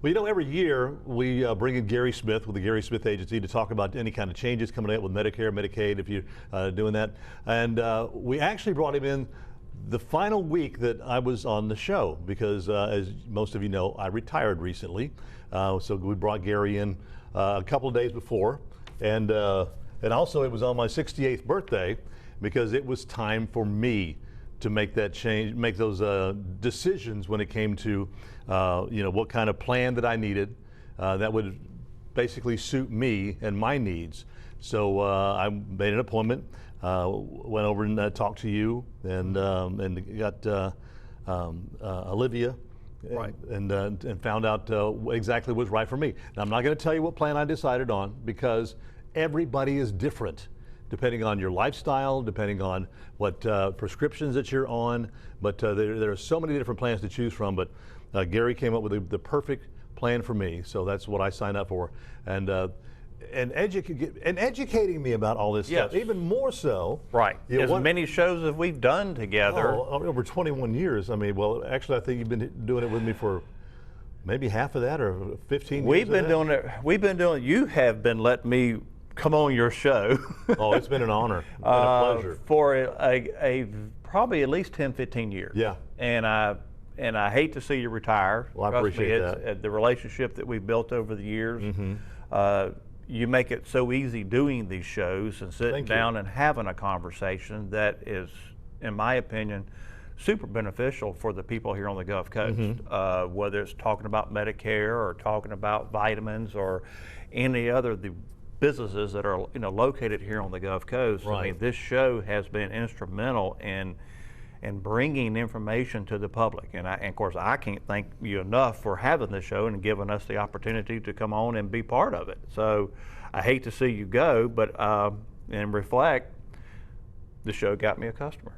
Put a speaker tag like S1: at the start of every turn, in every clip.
S1: Well, you know, every year we bring in Gary Smith with the Gary Smith Agency to talk about any kind of changes coming up with Medicare, Medicaid, if you're doing that. And we actually brought him in the final week that I was on the show because, as most of you know, I retired recently. So we brought Gary in a couple of days before. And also it was on my 68th birthday because it was time for me to make that change, make those decisions when it came to, you know, what kind of plan that I needed that would basically suit me and my needs. So I made an appointment, went over and talked to you, and got Olivia,
S2: right,
S1: and found out exactly what's right for me. Now I'm not going to tell you what plan I decided on because everybody is different, depending on your lifestyle, depending on what prescriptions that you're on. But there are so many different plans to choose from. But Gary came up with the perfect plan for me, so that's what I signed up for. And educating me about all this stuff, even more so.
S2: Right. As many shows as we've done together.
S1: Over 21 years. I mean, well, actually, I think you've been doing it with me for maybe half of that, or 15 years.
S2: We've been doing it. You have been letting me come on your show.
S1: Oh, it's been an honor. It's been a pleasure.
S2: For a probably at least 10, 15 years.
S1: Yeah.
S2: And I hate to see you retire.
S1: Well, I appreciate that.
S2: The relationship that we've built over the years.
S1: Mm-hmm.
S2: You make it so easy doing these shows and sitting down and having a conversation that is, in my opinion, super beneficial for the people here on the Gulf Coast.
S1: Mm-hmm.
S2: Whether it's talking about Medicare or talking about vitamins or any other the businesses that are located here on the Gulf Coast.
S1: Right.
S2: I mean, this show has been instrumental in bringing information to the public, and of course I can't thank you enough for having this show and giving us the opportunity to come on and be part of it. So I hate to see you go, but and reflect, the show got me a customer.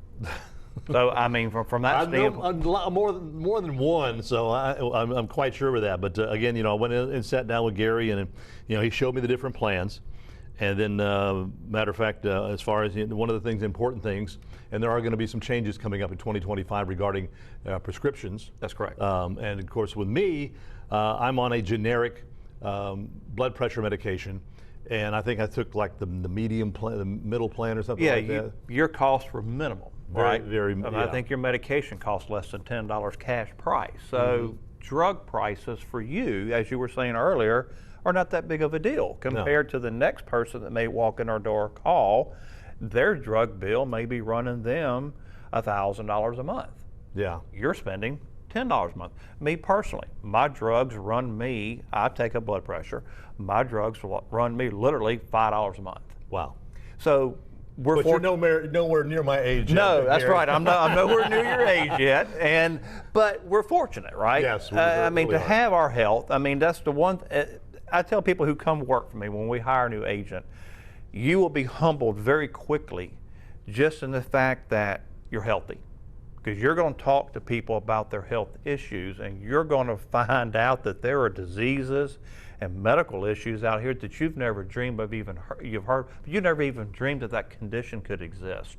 S2: So I mean, from that standpoint,
S1: more than one. So I'm quite sure of that. But again, I went in and sat down with Gary, and he showed me the different plans. And then, matter of fact, as far as one of the important things, and there are going to be some changes coming up in 2025 regarding prescriptions.
S2: That's correct.
S1: And of course, with me, I'm on a generic blood pressure medication, and I think I took like the medium plan, the middle plan, or something like that.
S2: Your costs were minimal, right?
S1: I
S2: think your medication costs less than $10 cash price. So drug prices for you, as you were saying earlier, are not that big of a deal compared to the next person that may walk in our door or call. Their drug bill may be running them $1,000 a month.
S1: Yeah.
S2: You're spending $10 a month. Me personally, my drugs run me, I take a blood pressure, my drugs run me literally $5 a month.
S1: Wow.
S2: So
S1: but you're nowhere near my age yet.
S2: No, that's right. I'm nowhere near your age yet, but we're fortunate, right?
S1: Yes.
S2: I mean, to have our health, I mean, that's the one. I tell people who come work for me when we hire a new agent, you will be humbled very quickly just in the fact that you're healthy. Because you're going to talk to people about their health issues, and you're going to find out that there are diseases and medical issues out here that you've never dreamed of you've heard, but you never even dreamed that condition could exist.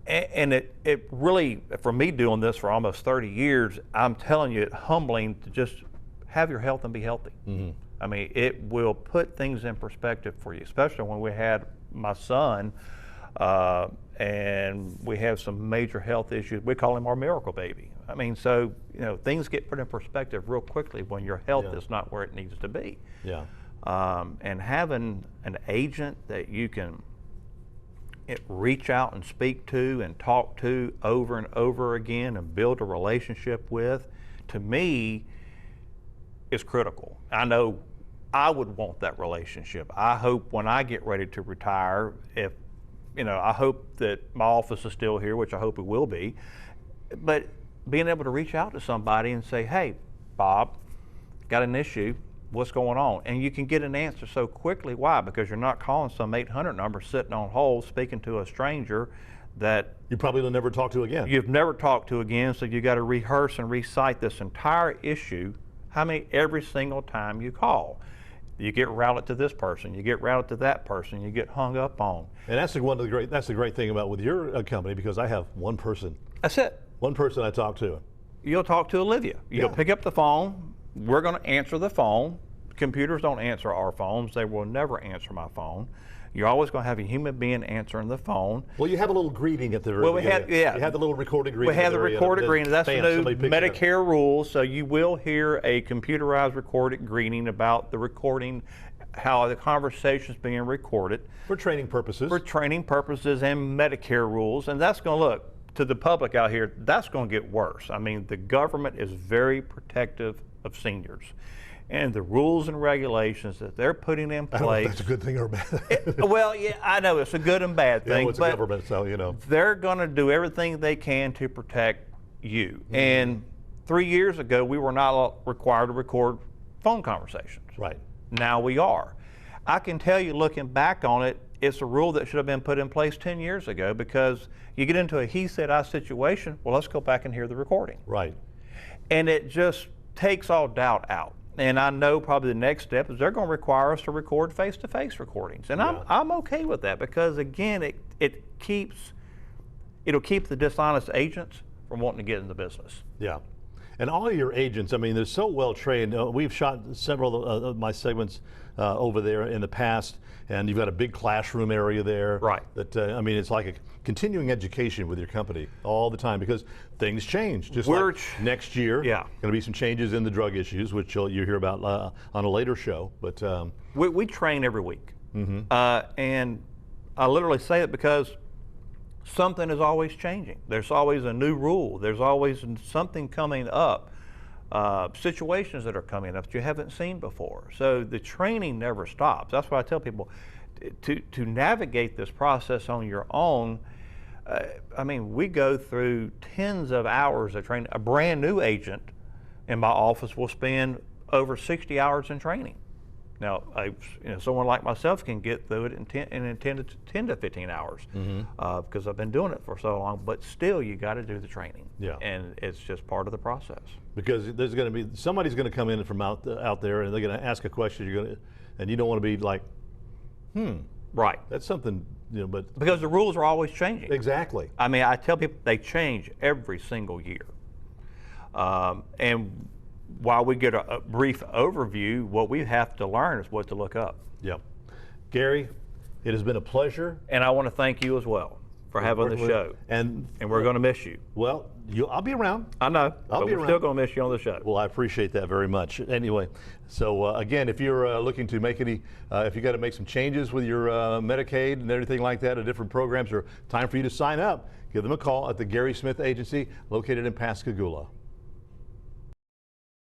S2: And it really, for me doing this for almost 30 years, I'm telling you, it's humbling to just have your health and be healthy.
S1: Mm-hmm.
S2: I mean, it will put things in perspective for you, especially when we had my son, and we have some major health issues. We call him our miracle baby. I mean, so, things get put in perspective real quickly when your health is not where it needs to be.
S1: Yeah.
S2: And having an agent that you can reach out and speak to and talk to over and over again and build a relationship with, to me, is critical. I know I would want that relationship. I hope when I get ready to retire, I hope that my office is still here, which I hope it will be, but being able to reach out to somebody and say, hey, Bob, got an issue, what's going on? And you can get an answer so quickly. Why? Because you're not calling some 800 number sitting on hold speaking to a stranger that
S1: you probably will never talk to again.
S2: You've never talked to again, so you got to rehearse and recite this entire issue every single time you call. You get routed to this person, you get routed to that person, you get hung up on.
S1: And that's the great thing about with your company, because I have one person.
S2: That's it.
S1: One person I talk to.
S2: You'll talk to Olivia. You'll pick up the phone, we're going to answer the phone. Computers don't answer our phones. They will never answer my phone. You're always going to have a human being answering the phone.
S1: Well, you have a little greeting at the very
S2: Well,
S1: beginning.
S2: yeah.
S1: You have the little recorded greeting.
S2: We have the recorded greeting. That's the new
S1: somebody picks it up.
S2: Medicare rules. So you will hear a computerized recorded greeting about the recording, how the conversation is being recorded.
S1: For training purposes.
S2: For training purposes and Medicare rules. And that's going to look, to the public out here, that's going to get worse. I mean, the government is very protective of seniors. And the rules and regulations that they're putting in place.
S1: I don't know if that's a good thing or bad.
S2: Well, yeah, I know it's a good and bad thing.
S1: Yeah, well, it's a government, so you know.
S2: They're going to do everything they can to protect you. And 3 years ago, we were not required to record phone conversations.
S1: Right.
S2: Now we are. I can tell you, looking back on it, it's a rule that should have been put in place 10 years ago, because you get into a he said I situation, well, let's go back and hear the recording.
S1: Right.
S2: And it just takes all doubt out. And I know probably the next step is they're going to require us to record face-to-face recordings. And I'm okay with that, because again, it'll keep the dishonest agents from wanting to get in the business.
S1: Yeah. And all of your agents, I mean, they're so well trained. We've shot several of my segments over there in the past, and you've got a big classroom area there.
S2: Right.
S1: That I mean, it's like a continuing education with your company all the time, because things change. Just
S2: We're
S1: like next year,
S2: yeah,
S1: going to be some changes in the drug issues, which you hear about on a later show. But
S2: we train every week, and I literally say it because something is always changing. There's always a new rule. There's always something coming up, situations that are coming up that you haven't seen before. So the training never stops. That's why I tell people to navigate this process on your own. I mean, we go through tens of hours of training. A brand new agent in my office will spend over 60 hours in training. Now, someone like myself can get through it in 10 to 15 hours, because I've been doing it for so long. But still, you got to do the training, and it's just part of the process. Because
S1: there's going to be somebody's going to come in from out there, and they're going to ask a question. And you don't want to be like,
S2: right?
S1: That's something, but
S2: because the rules are always changing.
S1: Exactly.
S2: I mean, I tell people they change every single year, and while we get a brief overview, what we have to learn is what to look up.
S1: Yep. Gary, it has been a pleasure.
S2: And I want to thank you as well for having the show. And we're going to miss you.
S1: Well, I'll be around.
S2: I know.
S1: But we're
S2: still going to miss you on the show.
S1: Well, I appreciate that very much. Anyway, so again, if you're looking to make if you got to make some changes with your Medicaid and everything like that, or different programs, or time for you to sign up, give them a call at the Gary Smith Agency, located in Pascagoula.